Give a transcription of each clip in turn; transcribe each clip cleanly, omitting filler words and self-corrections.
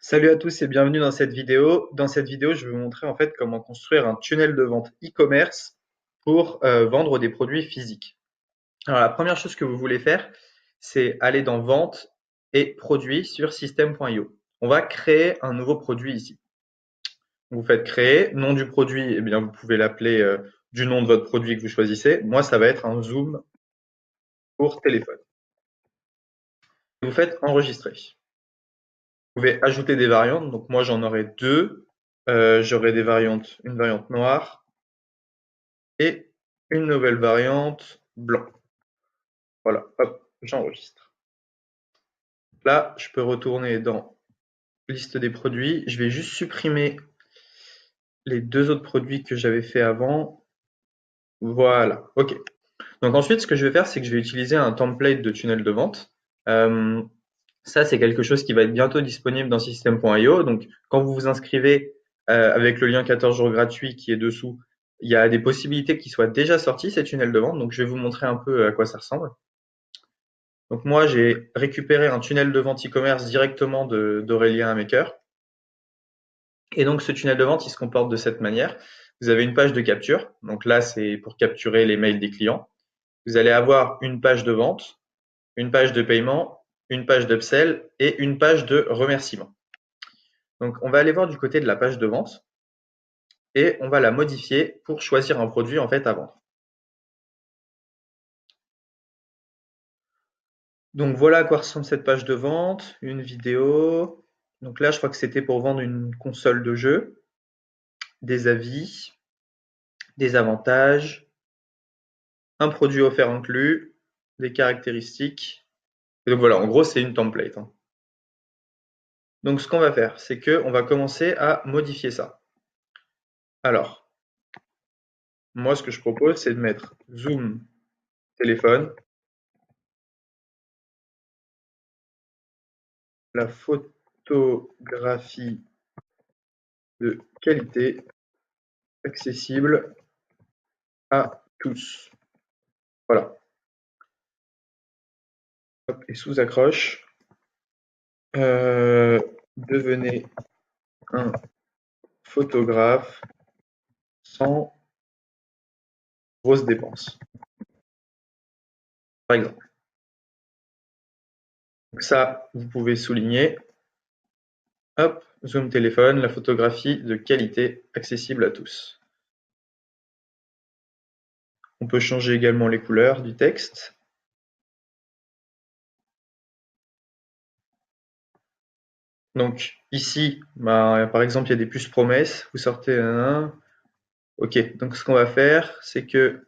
Salut à tous et bienvenue dans cette vidéo. Dans cette vidéo, je vais vous montrer en fait comment construire un tunnel de vente e-commerce pour vendre des produits physiques. Alors la première chose que vous voulez faire, c'est aller dans Vente et Produits sur System.io. On va créer un nouveau produit ici. Vous faites créer, nom du produit, eh bien vous pouvez l'appeler du nom de votre produit que vous choisissez. Moi, ça va être un zoom pour téléphone. Vous faites enregistrer. Vous pouvez ajouter des variantes. Donc moi, j'en aurai deux. J'aurai des variantes, une variante noire et une nouvelle variante blanc. Voilà, hop, j'enregistre. Là, je peux retourner dans liste des produits. Je vais juste supprimer les deux autres produits que j'avais fait avant. Voilà, ok. Donc ensuite, ce que je vais faire, c'est que je vais utiliser un template de tunnel de vente. Euh, Ça, c'est quelque chose qui va être bientôt disponible dans System.io. Donc, quand vous vous inscrivez avec le lien 14 jours gratuit qui est dessous, il y a des possibilités qui soient déjà sortis ces tunnels de vente. Donc, je vais vous montrer un peu à quoi ça ressemble. Donc, moi, j'ai récupéré un tunnel de vente e-commerce directement d'Aurélien Maker. Et donc, ce tunnel de vente, il se comporte de cette manière. Vous avez une page de capture. Donc là, c'est pour capturer les mails des clients. Vous allez avoir une page de vente, une page de paiement, une page d'upsell et une page de remerciement. Donc, on va aller voir du côté de la page de vente et on va la modifier pour choisir un produit en fait à vendre. Donc, voilà à quoi ressemble cette page de vente, une vidéo. Donc là, je crois que c'était pour vendre une console de jeu, des avis, des avantages, un produit offert inclus, des caractéristiques. Et donc voilà, en gros, c'est une template, hein. Donc, ce qu'on va faire, c'est que on va commencer à modifier ça. Alors, moi, ce que je propose, c'est de mettre zoom téléphone, la photographie de qualité accessible à tous. Voilà. Hop, et sous accroche, devenez un photographe sans grosses dépenses, par exemple. Donc ça, vous pouvez souligner. Hop, zoom téléphone, la photographie de qualité accessible à tous. On peut changer également les couleurs du texte. Donc ici, par exemple, il y a des puces promesses. Vous sortez un. Ok, donc ce qu'on va faire, c'est que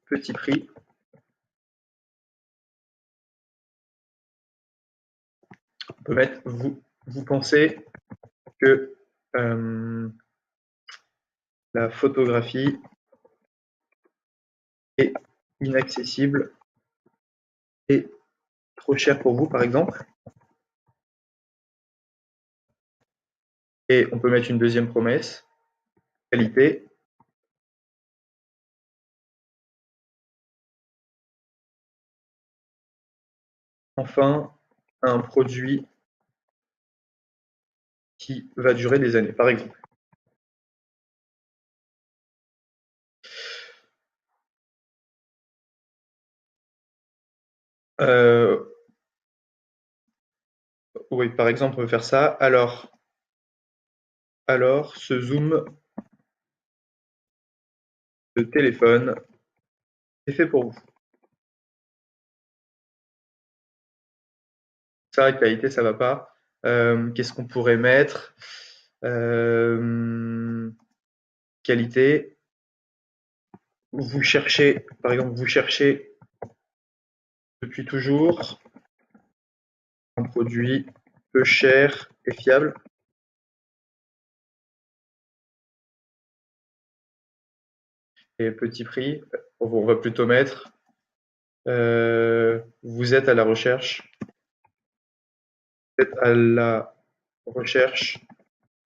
petit prix, on peut mettre vous pensez que la photographie est inaccessible et trop cher pour vous, par exemple. Et on peut mettre une deuxième promesse, qualité. Enfin, un produit qui va durer des années, par exemple. Euh, oui, par exemple, on peut faire ça. Alors, ce zoom de téléphone est fait pour vous. Ça, qualité, ça va pas. Qu'est-ce qu'on pourrait mettre? Qualité. Vous cherchez, par exemple, vous cherchez depuis toujours un produit peu cher et fiable. Et petit prix, on va plutôt mettre vous êtes à la recherche,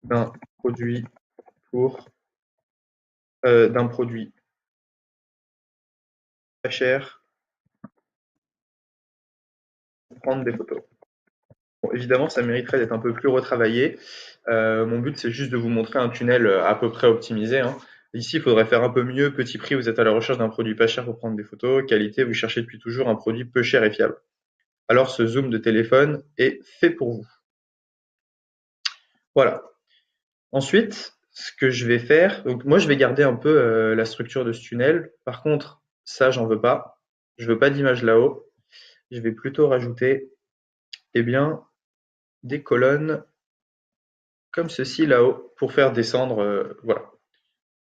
d'un produit pour d'un produit pas cher prendre des photos. Bon, évidemment, ça mériterait d'être un peu plus retravaillé. Mon but, c'est juste de vous montrer un tunnel à peu près optimisé, hein. Ici, il faudrait faire un peu mieux. Petit prix, vous êtes à la recherche d'un produit pas cher pour prendre des photos. Qualité, vous cherchez depuis toujours un produit peu cher et fiable. Alors, ce zoom de téléphone est fait pour vous. Voilà. Ensuite, ce que je vais faire, donc moi, je vais garder un peu la structure de ce tunnel. Par contre, ça, j'en veux pas. Je veux pas d'image là-haut. Je vais plutôt rajouter, eh bien, des colonnes comme ceci là-haut pour faire descendre, voilà.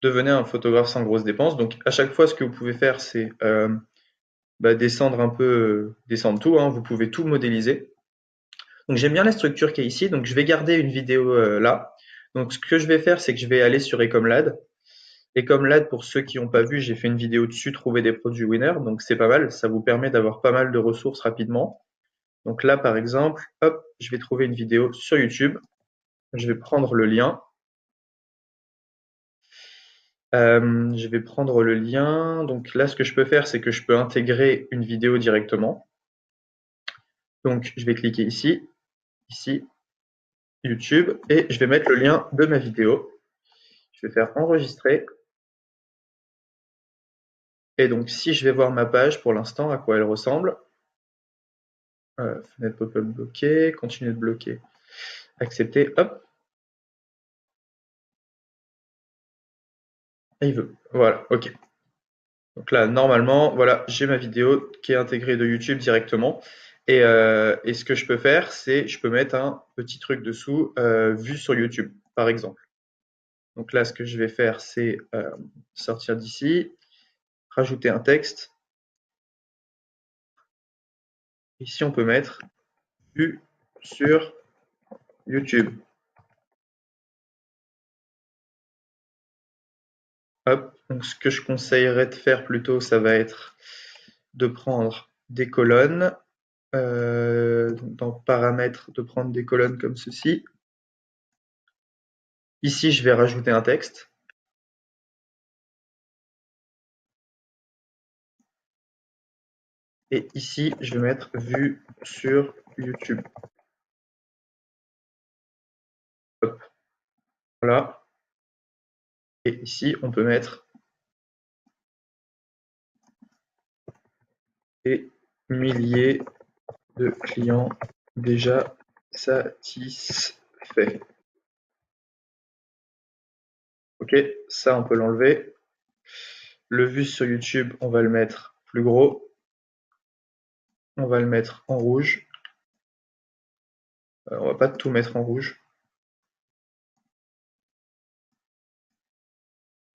Devenez un photographe sans grosses dépenses. Donc à chaque fois, ce que vous pouvez faire, c'est descendre un peu, descendre tout, hein. Vous pouvez tout modéliser. Donc j'aime bien la structure qui est ici. Donc je vais garder une vidéo là. Donc ce que je vais faire, c'est que je vais aller sur Ecomlad. Ecomlad, pour ceux qui n'ont pas vu, j'ai fait une vidéo dessus, trouver des produits winner. Donc c'est pas mal. Ça vous permet d'avoir pas mal de ressources rapidement. Donc là, par exemple, hop, je vais trouver une vidéo sur YouTube. Je vais prendre le lien. Je vais prendre le lien. Donc là, ce que je peux faire, c'est que je peux intégrer une vidéo directement. Donc je vais cliquer ici, ici, YouTube, et je vais mettre le lien de ma vidéo. Je vais faire enregistrer. Et donc si je vais voir ma page pour l'instant, à quoi elle ressemble. Fenêtre pop-up bloquée, continuer de bloquer, accepter, hop. Et il veut. Voilà, ok. Donc là, normalement, voilà, j'ai ma vidéo qui est intégrée de YouTube directement. Et ce que je peux faire, c'est je peux mettre un petit truc dessous, vue sur YouTube, par exemple. Donc là, ce que je vais faire, c'est sortir d'ici, rajouter un texte. Ici, on peut mettre vue sur YouTube. Hop. Donc ce que je conseillerais de faire plutôt, ça va être de prendre des colonnes. Donc dans paramètres, de prendre des colonnes comme ceci. Ici, je vais rajouter un texte. Et ici, je vais mettre vue sur YouTube. Hop, voilà. Et ici, on peut mettre des milliers de clients déjà satisfaits. Ok, ça, on peut l'enlever. Le vue sur YouTube, on va le mettre plus gros. On va le mettre en rouge. On va pas tout mettre en rouge.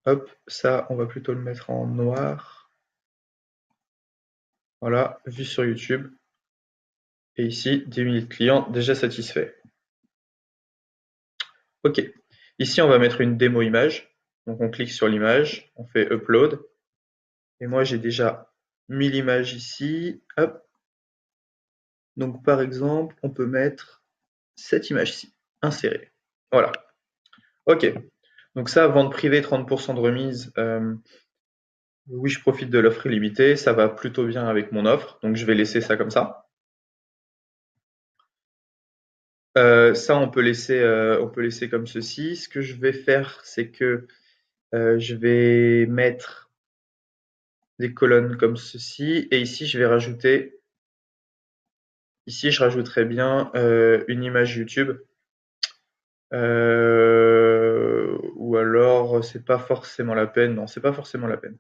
Hop, ça, on va plutôt le mettre en noir. Voilà, vue sur YouTube. Et ici, 10 000 clients déjà satisfaits. Ok. Ici, on va mettre une démo image. Donc, on clique sur l'image, on fait Upload. Et moi, j'ai déjà mis l'image ici. Hop. Donc, par exemple, on peut mettre cette image-ci, insérer. Voilà. Ok. Donc ça, vente privée, 30% de remise. Oui, je profite de l'offre illimitée. Ça va plutôt bien avec mon offre. Donc, je vais laisser ça comme ça. Ça, on peut laisser comme ceci. Ce que je vais faire, c'est que je vais mettre des colonnes comme ceci. Et ici, je vais rajouter, ici, je rajouterai bien une image YouTube. Ou alors, c'est pas forcément la peine. Non, c'est pas forcément la peine.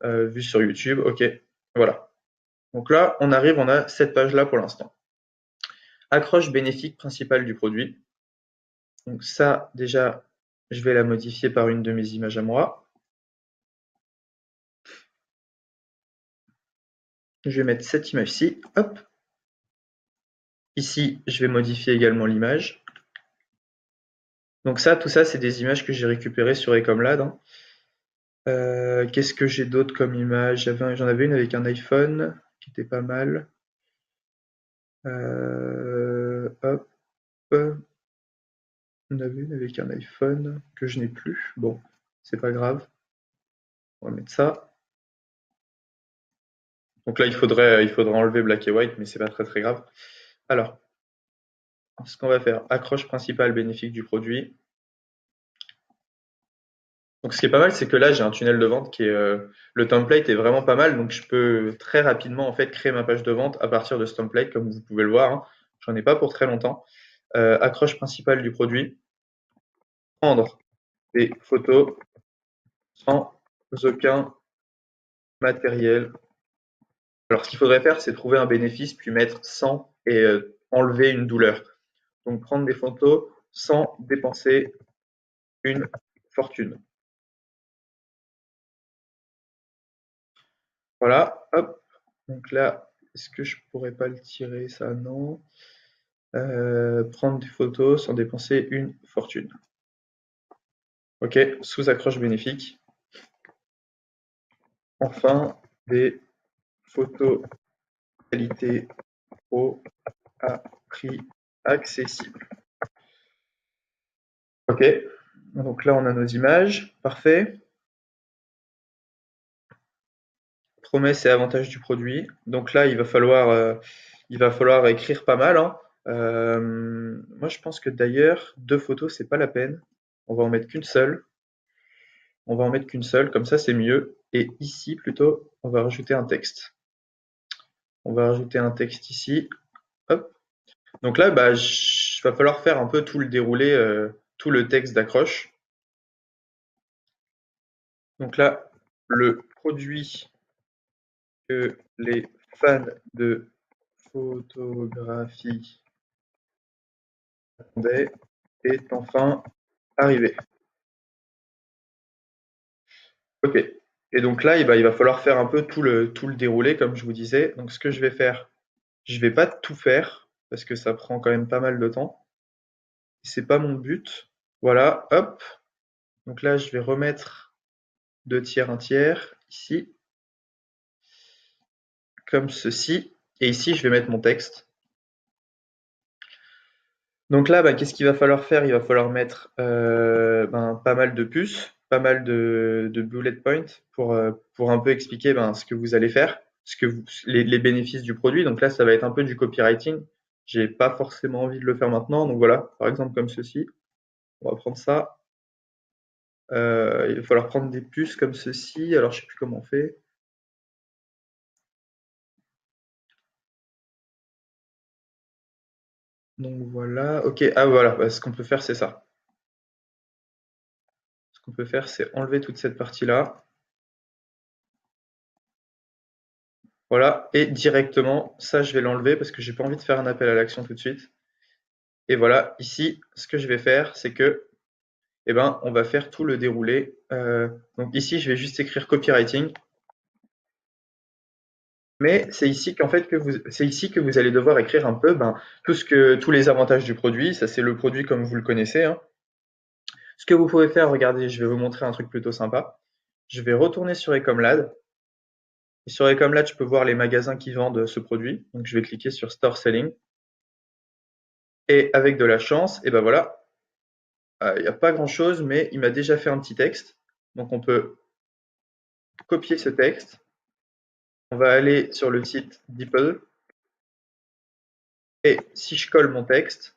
Vue sur YouTube, ok. Voilà. Donc là, on arrive, on a cette page-là pour l'instant. Accroche bénéfique principale du produit. Donc ça, déjà, je vais la modifier par une de mes images à moi. Je vais mettre cette image-ci. Hop. Ici, je vais modifier également l'image. Donc ça, tout ça, c'est des images que j'ai récupérées sur Ecomlad, hein. Qu'est-ce que j'ai d'autre comme image? J'en avais une avec un iPhone qui était pas mal. Hop. On avait une avec un iPhone que je n'ai plus. Bon, c'est pas grave. On va mettre ça. Donc là, il faudrait enlever black et white, mais c'est pas très très grave. Alors, ce qu'on va faire, accroche principale bénéfique du produit. Donc ce qui est pas mal, c'est que là, j'ai un tunnel de vente le template est vraiment pas mal, donc je peux très rapidement en fait créer ma page de vente à partir de ce template, comme vous pouvez le voir, hein. J'en ai pas pour très longtemps. Accroche principale du produit, prendre des photos sans aucun matériel. Alors ce qu'il faudrait faire, c'est trouver un bénéfice, puis mettre sans et enlever une douleur. Donc prendre des photos sans dépenser une fortune. Voilà, hop. Donc là, est-ce que je pourrais pas le tirer ça? Non. Prendre des photos sans dépenser une fortune. Ok, sous accroche bénéfique. Enfin, des photos qualité pro à prix accessible. Ok, donc là on a nos images, parfait. Promesses et avantages du produit. Donc là il va falloir écrire pas mal, hein. Moi je pense que d'ailleurs 2 photos c'est pas la peine. On va en mettre qu'une seule. On va en mettre qu'une seule, comme ça c'est mieux. Et ici plutôt, on va rajouter un texte. On va rajouter un texte ici. Hop. Donc là, bah, va falloir faire un peu tout le déroulé, tout le texte d'accroche. Donc là, le produit que les fans de photographie attendaient est enfin arrivé. Ok. Et donc là, il va falloir faire un peu tout le déroulé, comme je vous disais. Donc ce que je vais faire, je vais pas tout faire, parce que ça prend quand même pas mal de temps. C'est pas mon but. Voilà, hop. Donc là, je vais remettre 2 tiers, 1 tiers, ici, comme ceci. Et ici, je vais mettre mon texte. Donc là, bah, qu'est-ce qu'il va falloir faire? Il va falloir mettre pas mal de puces, pas mal de bullet points pour un peu expliquer ce que vous allez faire, les bénéfices du produit. Donc là, ça va être un peu du copywriting. J'ai pas forcément envie de le faire maintenant. Donc voilà, par exemple comme ceci. On va prendre ça. Il va falloir prendre des puces comme ceci. Alors je sais plus comment on fait. Donc voilà, ok, ah voilà, bah, ce qu'on peut faire c'est ça. Ce qu'on peut faire c'est enlever toute cette partie-là, voilà, et directement, ça je vais l'enlever parce que j'ai pas envie de faire un appel à l'action tout de suite. Et voilà, ici, ce que je vais faire, c'est que, on va faire tout le déroulé. Donc ici, je vais juste écrire copywriting, mais c'est ici que vous allez devoir écrire un peu tous les avantages du produit. Ça c'est le produit comme vous le connaissez, hein. Ce que vous pouvez faire, regardez, je vais vous montrer un truc plutôt sympa. Je vais retourner sur Ecomlad. Et sur Ecomlad, je peux voir les magasins qui vendent ce produit. Donc je vais cliquer sur Store Selling. Et avec de la chance, et ben voilà, il n'y a pas grand-chose, mais il m'a déjà fait un petit texte. Donc on peut copier ce texte. On va aller sur le site DeepL. Et si je colle mon texte,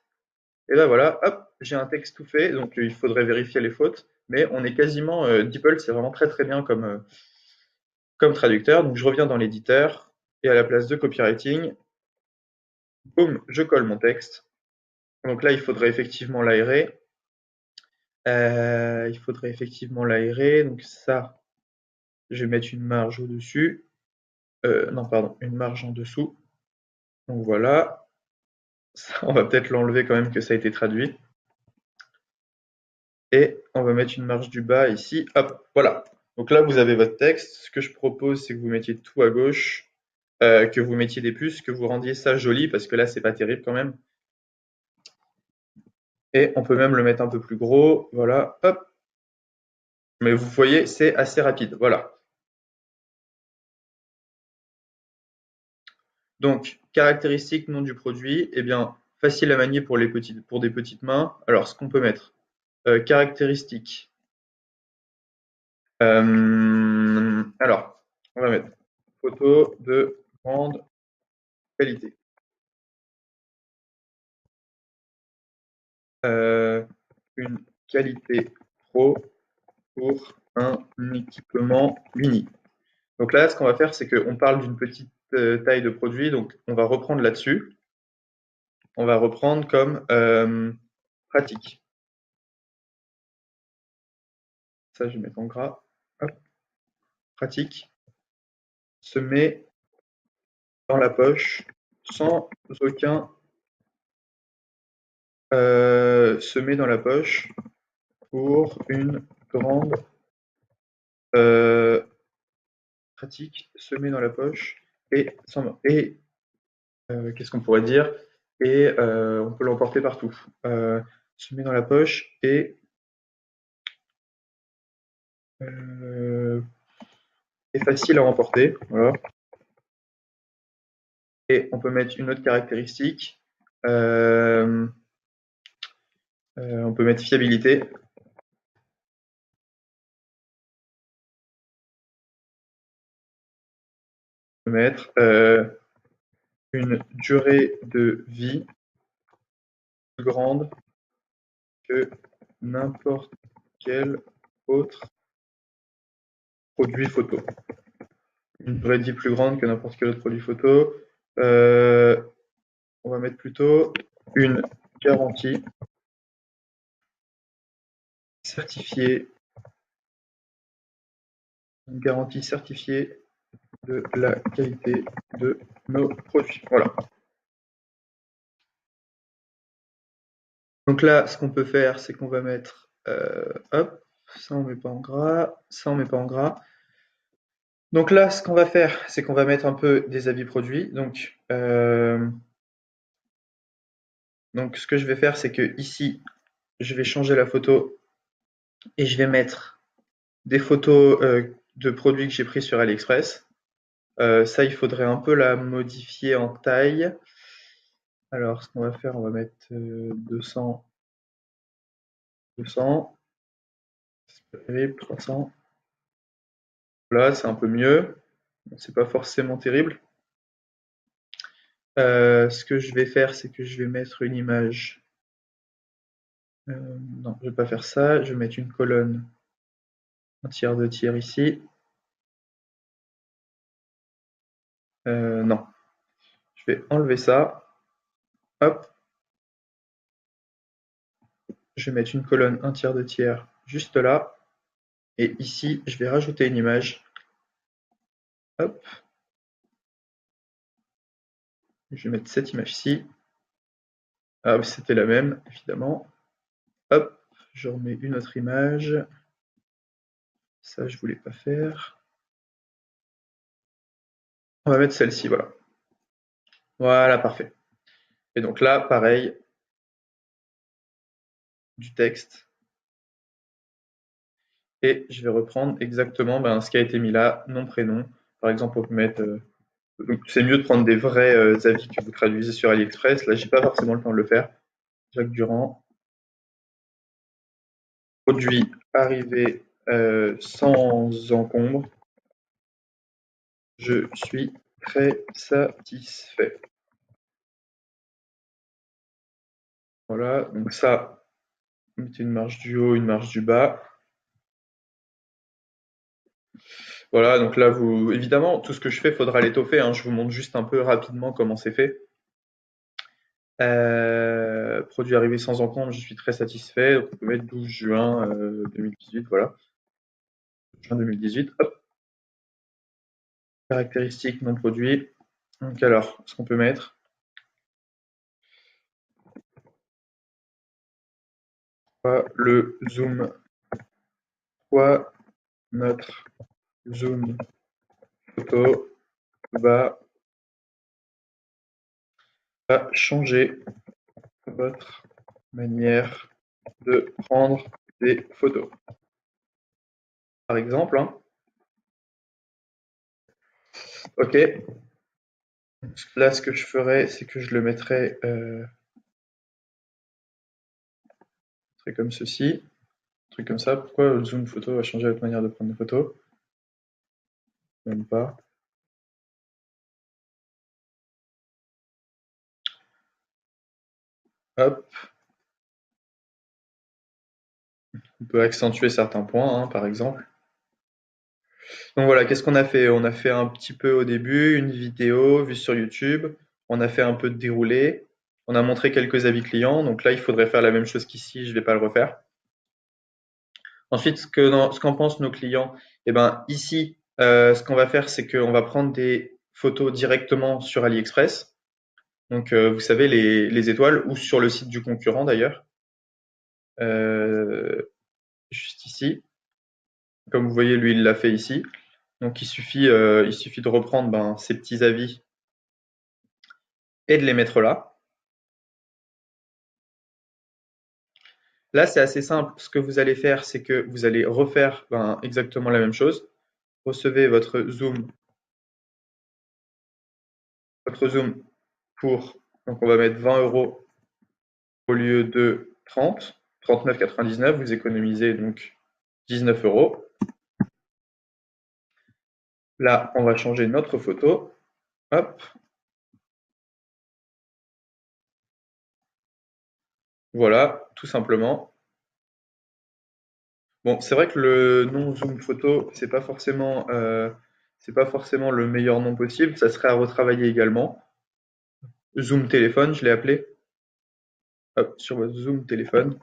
et ben voilà, hop, j'ai un texte tout fait. Donc il faudrait vérifier les fautes. Mais on est quasiment, DeepL, c'est vraiment très très bien comme traducteur. Donc je reviens dans l'éditeur. Et à la place de copywriting, boum, je colle mon texte. Donc là, il faudrait effectivement l'aérer. Donc ça, je vais mettre une marge au-dessus. Non, pardon, une marge en dessous. Donc voilà. Ça, on va peut-être l'enlever quand même que ça a été traduit. Et on va mettre une marge du bas ici. Hop, voilà. Donc là, vous avez votre texte. Ce que je propose, c'est que vous mettiez tout à gauche, que vous mettiez des puces, que vous rendiez ça joli, parce que là, c'est pas terrible quand même. Et on peut même le mettre un peu plus gros. Voilà, hop. Mais vous voyez, c'est assez rapide. Voilà. Donc, caractéristiques, nom du produit, eh bien, facile à manier pour des petites mains. Alors, ce qu'on peut mettre, caractéristiques. Alors, on va mettre photos de grande qualité. Une qualité pro pour un équipement mini. Donc là, ce qu'on va faire, c'est qu'on parle d'une petite taille de produit, donc on va reprendre là-dessus. On va reprendre comme pratique. Ça, je vais mettre en gras. Hop, pratique. Se met dans la poche sans aucun se met dans la poche pour une grande pratique, se met dans la poche et qu'est-ce qu'on pourrait dire? Et on peut l'emporter partout. Se met dans la poche et est facile à emporter. Voilà. Et on peut mettre une autre caractéristique. On peut mettre fiabilité. On peut mettre une durée de vie plus grande que n'importe quel autre produit photo. Une durée de vie plus grande que n'importe quel autre produit photo. On va mettre plutôt une garantie certifiée, une garantie certifiée de la qualité de nos produits. Voilà. Donc là, ce qu'on peut faire, c'est qu'on va mettre, hop, ça on met pas en gras, ça on met pas en gras. Donc là, ce qu'on va faire, c'est qu'on va mettre un peu des avis produits. Donc ce que je vais faire, c'est que ici, je vais changer la photo et je vais mettre des photos de produits que j'ai pris sur AliExpress. Ça, il faudrait un peu la modifier en taille. Alors, ce qu'on va faire, on va mettre 200, 200, c'est pas terrible, 300. Là, c'est un peu mieux. C'est pas forcément terrible. Ce que je vais faire, c'est que je vais mettre une image. Non, je vais pas faire ça. Je vais mettre une colonne, un tiers de tiers ici. Non, je vais enlever ça. Hop, je vais mettre une colonne, un tiers de tiers juste là. Et ici, je vais rajouter une image. Hop, je vais mettre cette image-ci. Ah, c'était la même, évidemment. Hop, je remets une autre image. Ça, je voulais pas faire. On va mettre celle-ci, voilà. Voilà, parfait. Et donc là, pareil, du texte. Et je vais reprendre exactement ce qui a été mis là, nom, prénom. Par exemple, on peut mettre. Donc c'est mieux de prendre des vrais avis que vous traduisez sur AliExpress. Là, j'ai pas forcément le temps de le faire. Jacques Durand. Produit arrivé sans encombre. Je suis très satisfait. Voilà, donc ça, mettez une marge du haut, une marge du bas. Voilà, donc là, évidemment, tout ce que je fais, faudra l'étoffer, hein. Je vous montre juste un peu rapidement comment c'est fait. Produit arrivé sans encombre, je suis très satisfait. Donc, on peut mettre 12 juin 2018, voilà. Juin 2018, hop. Caractéristiques non produits. Donc alors, ce qu'on peut mettre, le zoom, quoi, notre zoom photo va changer votre manière de prendre des photos. Par exemple, hein. Ok. Là, ce que je ferais, c'est que je le mettrais comme ceci, un truc comme ça. Pourquoi le zoom photo va changer votre manière de prendre des photos? Même pas. Hop, on peut accentuer certains points, hein, par exemple. Donc voilà, qu'est-ce qu'on a fait? On a fait un petit peu au début, une vidéo vue sur YouTube. On a fait un peu de déroulé. On a montré quelques avis clients. Donc là, il faudrait faire la même chose qu'ici. Je ne vais pas le refaire. Ensuite, ce qu'en pensent nos clients, eh ben, ici, ce qu'on va faire, c'est qu'on va prendre des photos directement sur AliExpress. Donc, vous savez, les étoiles, ou sur le site du concurrent d'ailleurs, euh, juste ici. Comme vous voyez, lui, il l'a fait ici. Donc, il suffit de reprendre ben, ces petits avis et de les mettre là. Là, c'est assez simple. Ce que vous allez faire, c'est que vous allez refaire ben, exactement la même chose. Recevez votre zoom pour, donc on va mettre 20 euros au lieu de 30, 39,99. Vous économisez donc 19 euros. Là, on va changer notre photo. Hop, voilà, tout simplement. Bon, c'est vrai que le nom zoom photo, c'est pas forcément le meilleur nom possible. Ça serait à retravailler également. Zoom téléphone, je l'ai appelé. Hop, sur votre zoom téléphone.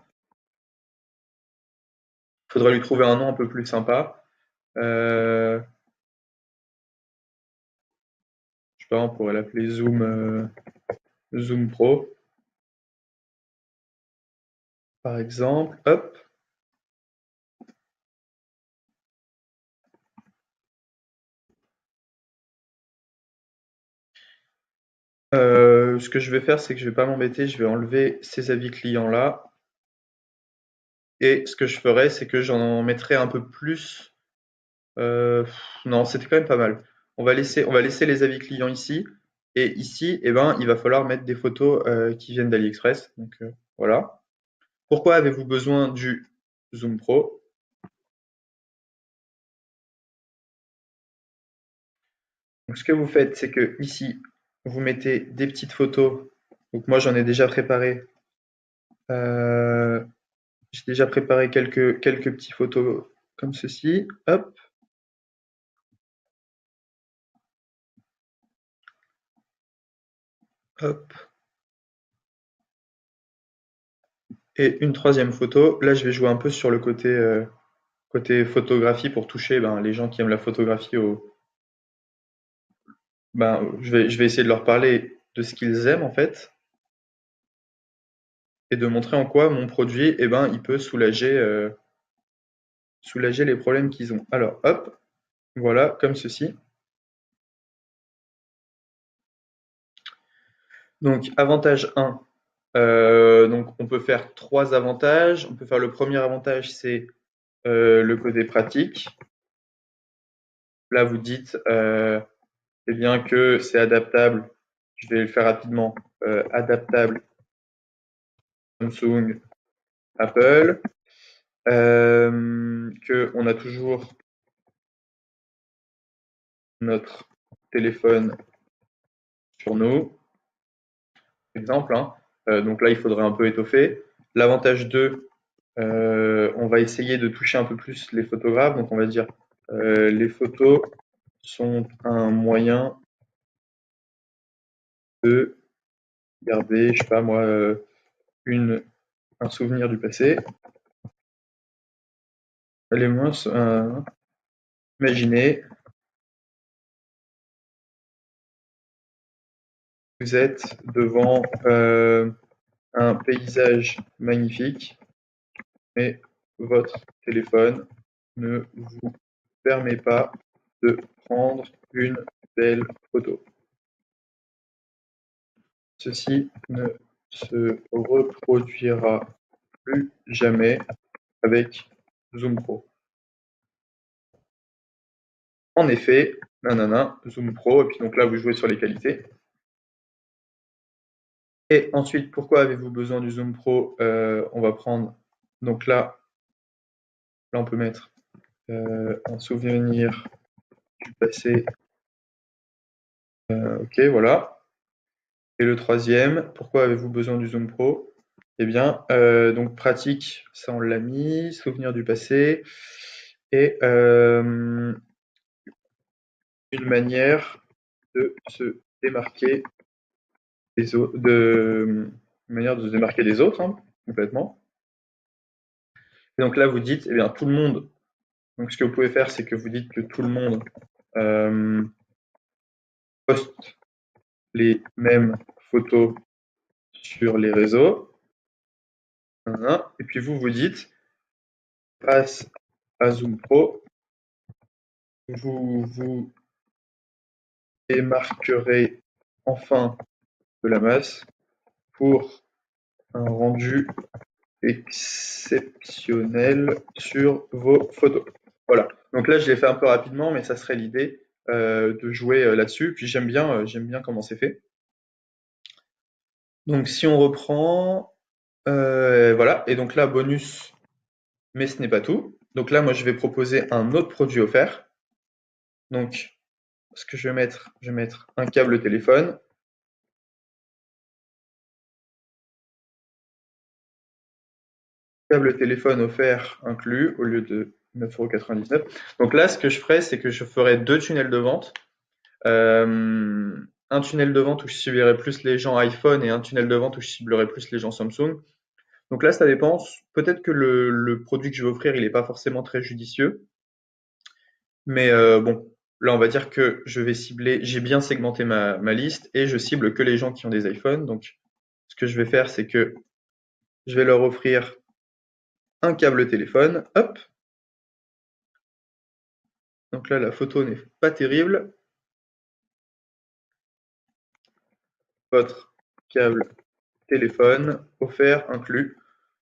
Faudra lui trouver un nom un peu plus sympa. Je sais pas, on pourrait l'appeler Zoom Pro, par exemple. Hop. Ce que je vais faire, c'est que je vais pas m'embêter, je vais enlever ces avis clients là. Et ce que je ferai, c'est que j'en mettrai un peu plus. Non, c'était quand même pas mal. On va laisser les avis clients ici. Et ici, eh ben, il va falloir mettre des photos qui viennent d'AliExpress. Donc voilà. Pourquoi avez-vous besoin du Zoom Pro? Donc, ce que vous faites, c'est que ici, vous mettez des petites photos. Donc moi, j'en ai déjà préparé. euh, j'ai déjà préparé quelques petites photos comme ceci. Hop, hop. Et une troisième photo. Là, je vais jouer un peu sur le côté photographie pour toucher ben, les gens qui aiment la photographie. Ben, je vais essayer de leur parler de ce qu'ils aiment en fait et de montrer en quoi mon produit, eh ben, il peut soulager les problèmes qu'ils ont. Alors, hop, voilà, comme ceci. Donc, avantage 1. Donc, on peut faire trois avantages. On peut faire le premier avantage, c'est le côté pratique. Là, vous dites eh bien que c'est adaptable. Je vais le faire rapidement. Adaptable Samsung, Apple. Que on a toujours notre téléphone sur nous. Exemple. Hein. Donc là, il faudrait un peu étoffer. L'avantage 2, on va essayer de toucher un peu plus les photographes. Donc on va dire les photos sont un moyen de garder, je sais pas moi, une, un souvenir du passé. Les moins, imaginez, vous êtes devant un paysage magnifique, mais votre téléphone ne vous permet pas de prendre une belle photo. Ceci ne se reproduira plus jamais avec Zoom Pro. En effet, nanana, Zoom Pro, et puis donc là vous jouez sur les qualités. Et ensuite, pourquoi avez-vous besoin du Zoom Pro? On va prendre, donc là on peut mettre un souvenir du passé. Ok, voilà. Et le troisième, pourquoi avez-vous besoin du Zoom Pro? Eh bien, donc pratique, ça on l'a mis, souvenir du passé, et une manière de se démarquer des autres, une manière de se démarquer des autres, hein, complètement. Et donc là, vous dites, eh bien, tout le monde. Donc ce que vous pouvez faire, c'est que vous dites que tout le monde euh, poste les mêmes photos sur les réseaux. Et puis vous vous dites, grâce à Zoom Pro, vous vous démarquerez enfin de la masse pour un rendu exceptionnel sur vos photos. Voilà. Donc là, je l'ai fait un peu rapidement, mais ça serait l'idée de jouer là-dessus. Puis j'aime bien comment c'est fait. Donc si on reprend, voilà. Et donc là, bonus, mais ce n'est pas tout. Donc là, moi, je vais proposer un autre produit offert. Donc, ce que je vais mettre un câble téléphone. Câble téléphone offert inclus au lieu de 9,99 €. Donc là, ce que je ferais, c'est que je ferais deux tunnels de vente. Un tunnel de vente où je ciblerai plus les gens iPhone et un tunnel de vente où je ciblerai plus les gens Samsung. Donc là, ça dépend. Peut-être que le produit que je vais offrir, il n'est pas forcément très judicieux. Mais bon, là, on va dire que je vais cibler, j'ai bien segmenté ma liste et je cible que les gens qui ont des iPhones. Donc, ce que je vais faire, c'est que je vais leur offrir un câble téléphone. Hop. Donc là, la photo n'est pas terrible. Votre câble téléphone offert inclus.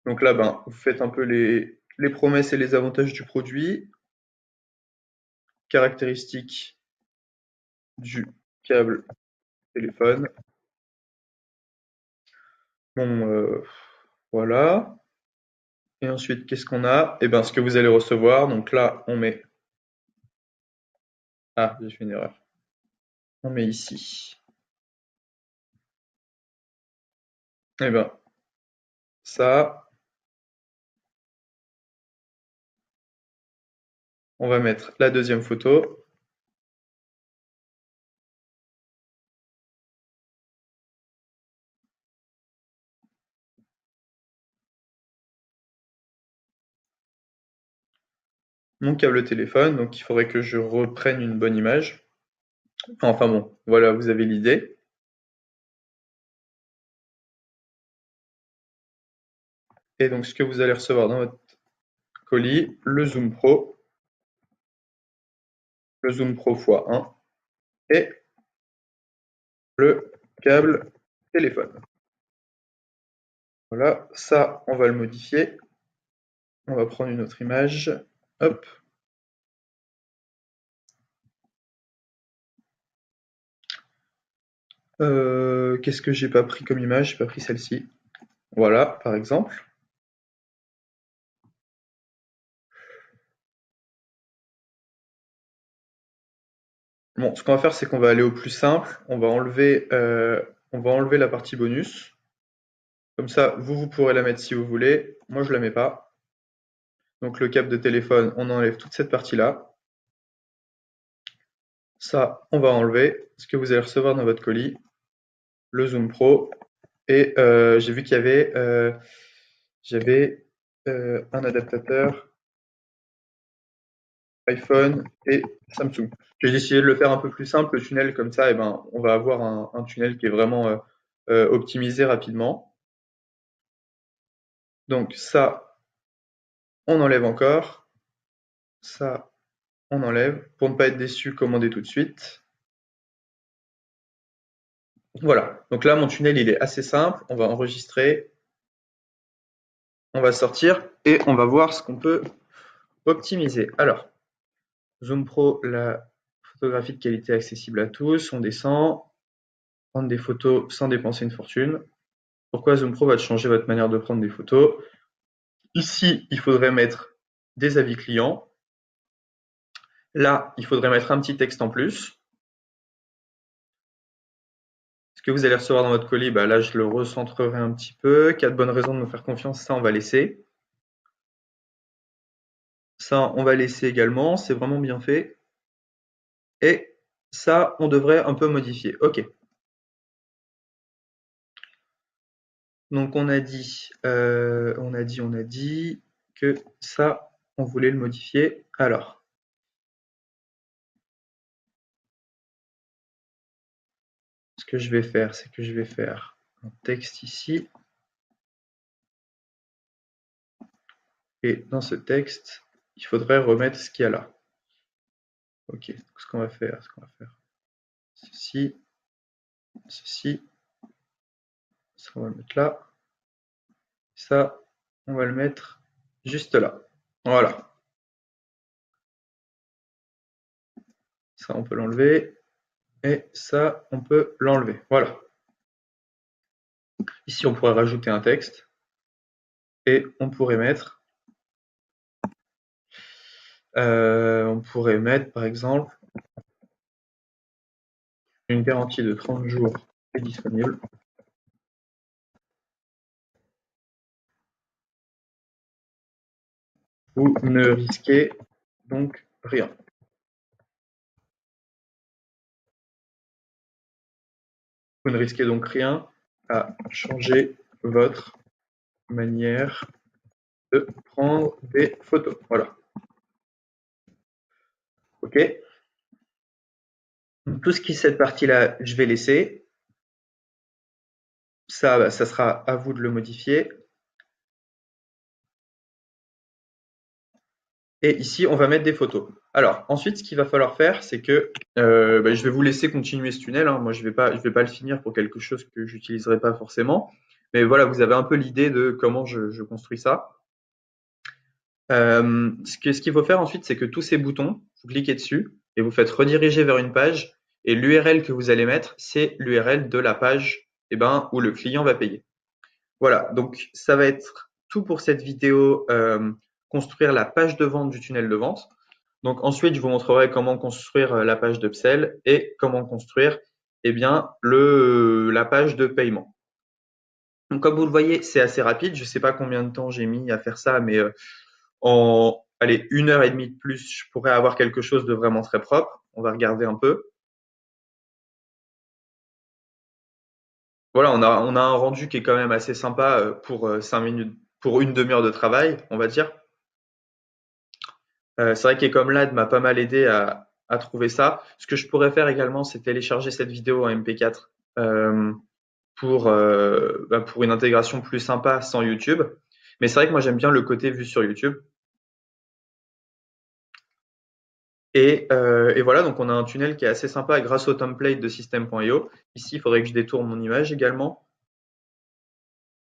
Donc là, ben, vous faites un peu les promesses et les avantages du produit, caractéristiques du câble téléphone. Bon, voilà. Et ensuite, qu'est-ce qu'on a? Eh ben, ce que vous allez recevoir. Donc là, on met. Ah, j'ai fait une erreur. On met ici. Eh ben, ça, on va mettre la deuxième photo. Mon câble téléphone. Donc, il faudrait que je reprenne une bonne image. Enfin bon, voilà, vous avez l'idée. Et donc, ce que vous allez recevoir dans votre colis, le Zoom Pro x1 et le câble téléphone. Voilà, ça, on va le modifier. On va prendre une autre image. Hop. Qu'est-ce que j'ai pas pris comme image? J'ai pas pris celle-ci. Voilà, par exemple. Bon, ce qu'on va faire, c'est qu'on va aller au plus simple. On va enlever la partie bonus. Comme ça, vous pourrez la mettre si vous voulez. Moi, je la mets pas. Donc, le câble de téléphone, on enlève toute cette partie-là. Ça, on va enlever. Ce que vous allez recevoir dans votre colis, le Zoom Pro. Et j'ai vu qu'il y avait, j'avais un adaptateur iPhone et Samsung. J'ai décidé de le faire un peu plus simple, le tunnel, comme ça, eh ben, on va avoir un tunnel qui est vraiment optimisé rapidement. Donc ça, on enlève encore. Ça, on enlève. Pour ne pas être déçu, commandez tout de suite. Voilà. Donc là, mon tunnel, il est assez simple. On va enregistrer, on va sortir et on va voir ce qu'on peut optimiser. Alors, Zoom Pro, la photographie de qualité accessible à tous. On descend. Prendre des photos sans dépenser une fortune. Pourquoi Zoom Pro va changer votre manière de prendre des photos? Ici, il faudrait mettre des avis clients. Là, il faudrait mettre un petit texte en plus. Ce que vous allez recevoir dans votre colis, bah là, je le recentrerai un petit peu. 4 bonnes raisons de me faire confiance, ça, on va laisser. Ça, on va laisser également, c'est vraiment bien fait. Et ça, on devrait un peu modifier. OK. Donc on a dit que ça, on voulait le modifier. Alors, ce que je vais faire, c'est que je vais faire un texte ici. Et dans ce texte, il faudrait remettre ce qu'il y a là. OK. Donc, ce qu'on va faire, ceci, ceci, ça, on va le mettre là. Ça, on va le mettre juste là. Voilà. Ça, on peut l'enlever. Et ça, on peut l'enlever. Voilà. Ici, on pourrait rajouter un texte. Et on pourrait mettre, par exemple, une garantie de 30 jours est disponible. Vous ne risquez donc rien. Vous ne risquez donc rien à changer votre manière de prendre des photos. Voilà. OK. Donc, tout ce qui est cette partie-là, je vais laisser. Ça, ça sera à vous de le modifier. Et ici, on va mettre des photos. Alors, ensuite, ce qu'il va falloir faire, c'est que je vais vous laisser continuer ce tunnel, hein. Moi, je vais pas le finir pour quelque chose que j'utiliserai pas forcément. Mais voilà, vous avez un peu l'idée de comment je construis ça. Ce qu'il faut faire ensuite, c'est que tous ces boutons, vous cliquez dessus et vous faites rediriger vers une page. Et l'URL que vous allez mettre, c'est l'URL de la page où le client va payer. Voilà, donc ça va être tout pour cette vidéo, construire la page de vente du tunnel de vente. Donc ensuite, je vous montrerai comment construire la page d'upsell et comment construire la page de paiement. Donc comme vous le voyez, c'est assez rapide. Je ne sais pas combien de temps j'ai mis à faire ça, mais en 1 heure et demie de plus, je pourrais avoir quelque chose de vraiment très propre. On va regarder un peu. Voilà, on a un rendu qui est quand même assez sympa pour 5 minutes, pour une demi-heure de travail, on va dire. C'est vrai qu'Ecomlad m'a pas mal aidé à trouver ça. Ce que je pourrais faire également, c'est télécharger cette vidéo en MP4 pour une intégration plus sympa sans YouTube. Mais c'est vrai que moi j'aime bien le côté vu sur YouTube. Et voilà, donc on a un tunnel qui est assez sympa grâce au template de System.io. Ici, il faudrait que je détourne mon image également.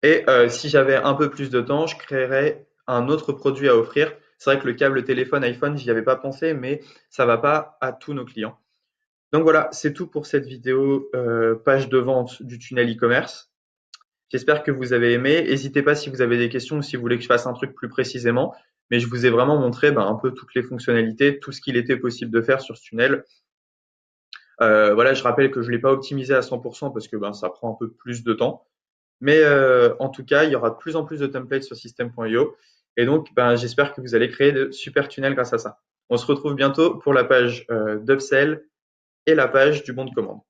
Et si j'avais un peu plus de temps, je créerais un autre produit à offrir. C'est vrai que le câble téléphone iPhone, j'y avais pas pensé, mais ça va pas à tous nos clients. Donc voilà, c'est tout pour cette vidéo page de vente du tunnel e-commerce. J'espère que vous avez aimé. N'hésitez pas si vous avez des questions ou si vous voulez que je fasse un truc plus précisément. Mais je vous ai vraiment montré un peu toutes les fonctionnalités, tout ce qu'il était possible de faire sur ce tunnel. Voilà, je rappelle que je ne l'ai pas optimisé à 100% parce que ça prend un peu plus de temps. Mais en tout cas, il y aura de plus en plus de templates sur System.io. Et donc, j'espère que vous allez créer de super tunnels grâce à ça. On se retrouve bientôt pour la page d'Upsell et la page du bon de commande.